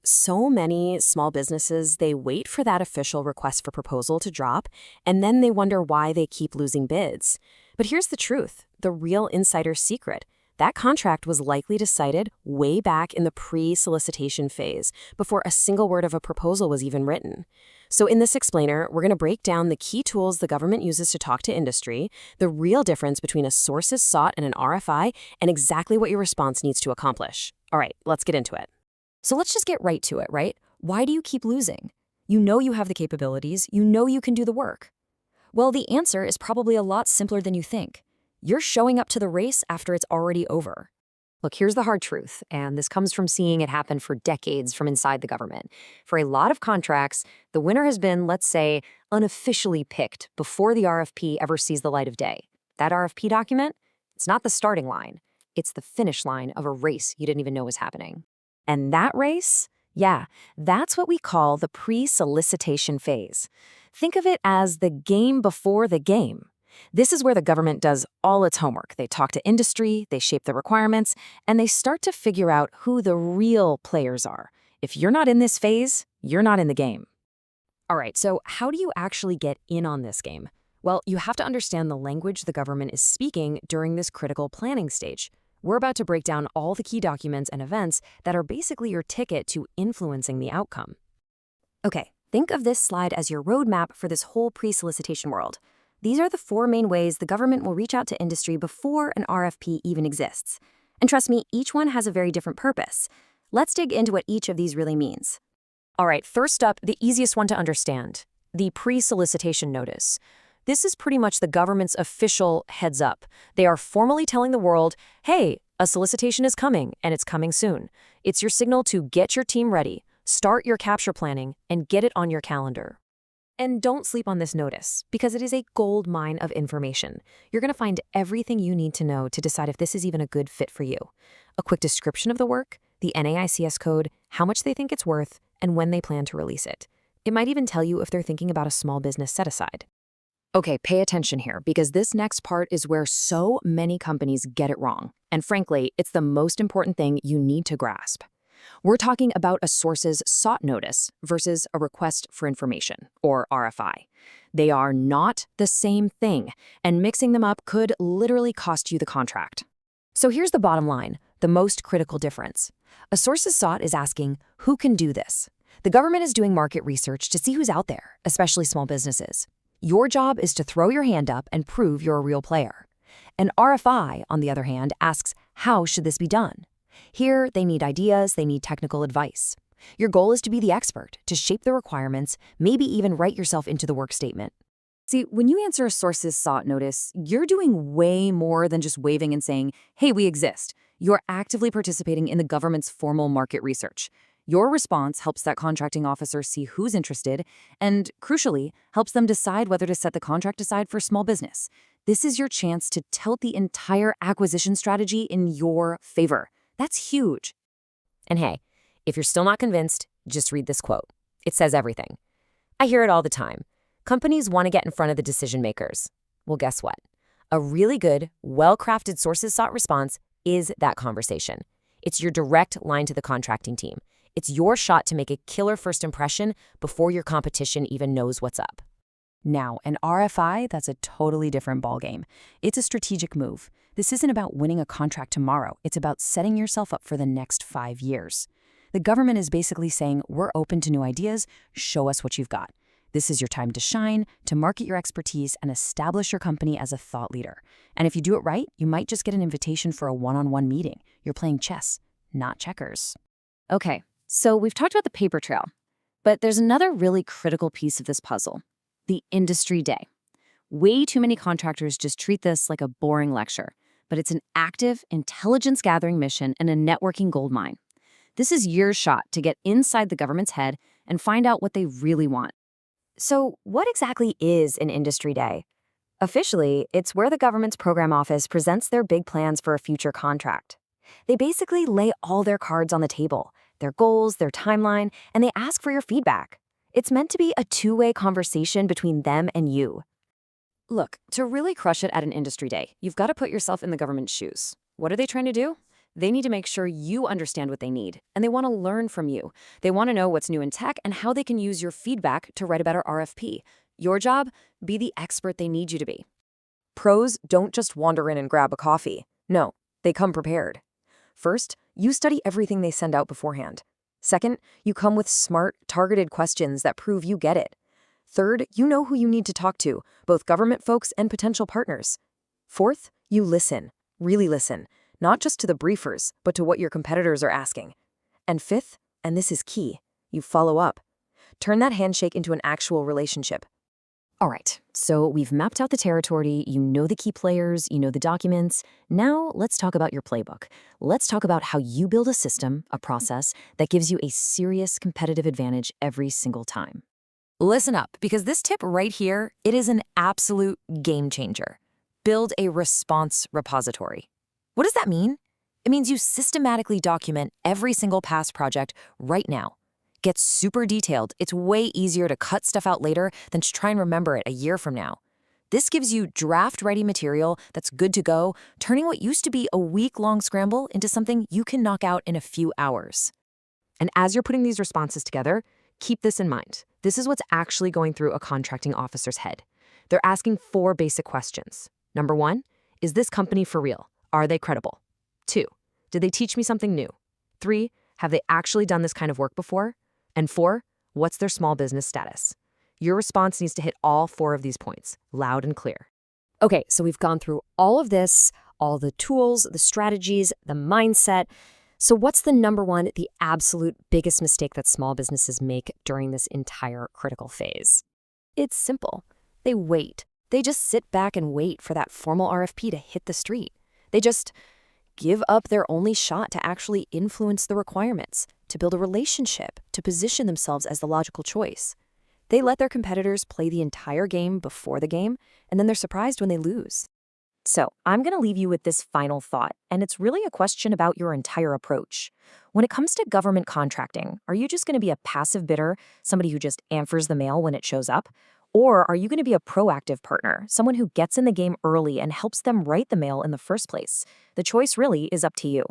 So many small businesses, they wait for that official request for proposal to drop, and then they wonder why they keep losing bids. But here's the truth, the real insider's secret. That contract was likely decided way back in the pre-solicitation phase, before a single word of a proposal was even written. So in this explainer, we're going to break down the key tools the government uses to talk to industry, the real difference between a sources sought and an RFI, and exactly what your response needs to accomplish. All right, let's get into it. So let's just get right to it, right? Why do you keep losing? You know you have the capabilities, you know you can do the work. Well, the answer is probably a lot simpler than you think. You're showing up to the race after it's already over. Look, here's the hard truth, and this comes from seeing it happen for decades from inside the government. For a lot of contracts, the winner has been, let's say, unofficially picked before the RFP ever sees the light of day. That RFP document, it's not the starting line. It's the finish line of a race you didn't even know was happening. And that race? Yeah, that's what we call the pre-solicitation phase. Think of it as the game before the game. This is where the government does all its homework. They talk to industry, they shape the requirements, and they start to figure out who the real players are. If you're not in this phase, you're not in the game. All right, so how do you actually get in on this game? Well, you have to understand the language the government is speaking during this critical planning stage. We're about to break down all the key documents and events that are basically your ticket to influencing the outcome. Okay, think of this slide as your roadmap for this whole pre-solicitation world. These are the 4 main ways the government will reach out to industry before an RFP even exists. And trust me, each one has a very different purpose. Let's dig into what each of these really means. All right, first up, the easiest one to understand, the pre-solicitation notice. This is pretty much the government's official heads up. They are formally telling the world, hey, a solicitation is coming, and it's coming soon. It's your signal to get your team ready, start your capture planning, and get it on your calendar. And don't sleep on this notice, because it is a gold mine of information. You're going to find everything you need to know to decide if this is even a good fit for you. A quick description of the work, the NAICS code, how much they think it's worth, and when they plan to release it. It might even tell you if they're thinking about a small business set-aside. Okay, pay attention here, because this next part is where so many companies get it wrong. And frankly, it's the most important thing you need to grasp. We're talking about a sources sought notice versus a request for information, or RFI. They are not the same thing, and mixing them up could literally cost you the contract. So here's the bottom line, the most critical difference. A sources sought is asking, who can do this? The government is doing market research to see who's out there, especially small businesses. Your job is to throw your hand up and prove you're a real player. An RFI, on the other hand, asks, how should this be done? Here, they need ideas, they need technical advice. Your goal is to be the expert, to shape the requirements, maybe even write yourself into the work statement. See, when you answer a sources sought notice, you're doing way more than just waving and saying, hey, we exist. You're actively participating in the government's formal market research. Your response helps that contracting officer see who's interested and, crucially, helps them decide whether to set the contract aside for small business. This is your chance to tilt the entire acquisition strategy in your favor. That's huge. And hey, if you're still not convinced, just read this quote. It says everything. I hear it all the time. Companies want to get in front of the decision makers. Well, guess what? A really good, well-crafted sources sought response is that conversation. It's your direct line to the contracting team. It's your shot to make a killer first impression before your competition even knows what's up. Now, an RFI, that's a totally different ballgame. It's a strategic move. This isn't about winning a contract tomorrow. It's about setting yourself up for the next 5 years. The government is basically saying, we're open to new ideas, show us what you've got. This is your time to shine, to market your expertise, and establish your company as a thought leader. And if you do it right, you might just get an invitation for a one-on-one meeting. You're playing chess, not checkers. Okay, so we've talked about the paper trail, but there's another really critical piece of this puzzle, the industry day. Way too many contractors just treat this like a boring lecture, but it's an active, intelligence-gathering mission and a networking goldmine. This is your shot to get inside the government's head and find out what they really want. So what exactly is an industry day? Officially, it's where the government's program office presents their big plans for a future contract. They basically lay all their cards on the table, their goals, their timeline, and they ask for your feedback. It's meant to be a two-way conversation between them and you. Look, to really crush it at an industry day, you've got to put yourself in the government's shoes. What are they trying to do? They need to make sure you understand what they need, and they want to learn from you. They want to know what's new in tech and how they can use your feedback to write a better RFP. Your job? Be the expert they need you to be. Pros don't just wander in and grab a coffee. No, they come prepared. First, you study everything they send out beforehand. Second, you come with smart, targeted questions that prove you get it. Third, you know who you need to talk to, both government folks and potential partners. Fourth, you listen, really listen, not just to the briefers, but to what your competitors are asking. And fifth, and this is key, you follow up. Turn that handshake into an actual relationship. All right, so we've mapped out the territory, you know the key players, you know the documents. Now let's talk about your playbook. Let's talk about how you build a system, a process, that gives you a serious competitive advantage every single time. Listen up, because this tip right here, it is an absolute game changer. Build a response repository. What does that mean? It means you systematically document every single past project right now. Get super detailed. It's way easier to cut stuff out later than to try and remember it a year from now. This gives you draft-ready material that's good to go, turning what used to be a week-long scramble into something you can knock out in a few hours. And as you're putting these responses together, keep this in mind. This is what's actually going through a contracting officer's head. They're asking 4 basic questions. Number 1, is this company for real? Are they credible? 2, did they teach me something new? 3, have they actually done this kind of work before? And 4, what's their small business status? Your response needs to hit all 4 of these points, loud and clear. Okay, so we've gone through all of this, all the tools, the strategies, the mindset. So what's the number one, the absolute biggest mistake that small businesses make during this entire critical phase? It's simple. They wait. They just sit back and wait for that formal RFP to hit the street. They just give up their only shot to actually influence the requirements, to build a relationship, to position themselves as the logical choice. They let their competitors play the entire game before the game, and then they're surprised when they lose. So I'm going to leave you with this final thought, and it's really a question about your entire approach. When it comes to government contracting, are you just going to be a passive bidder, somebody who just answers the mail when it shows up? Or are you going to be a proactive partner, someone who gets in the game early and helps them write the mail in the first place? The choice really is up to you.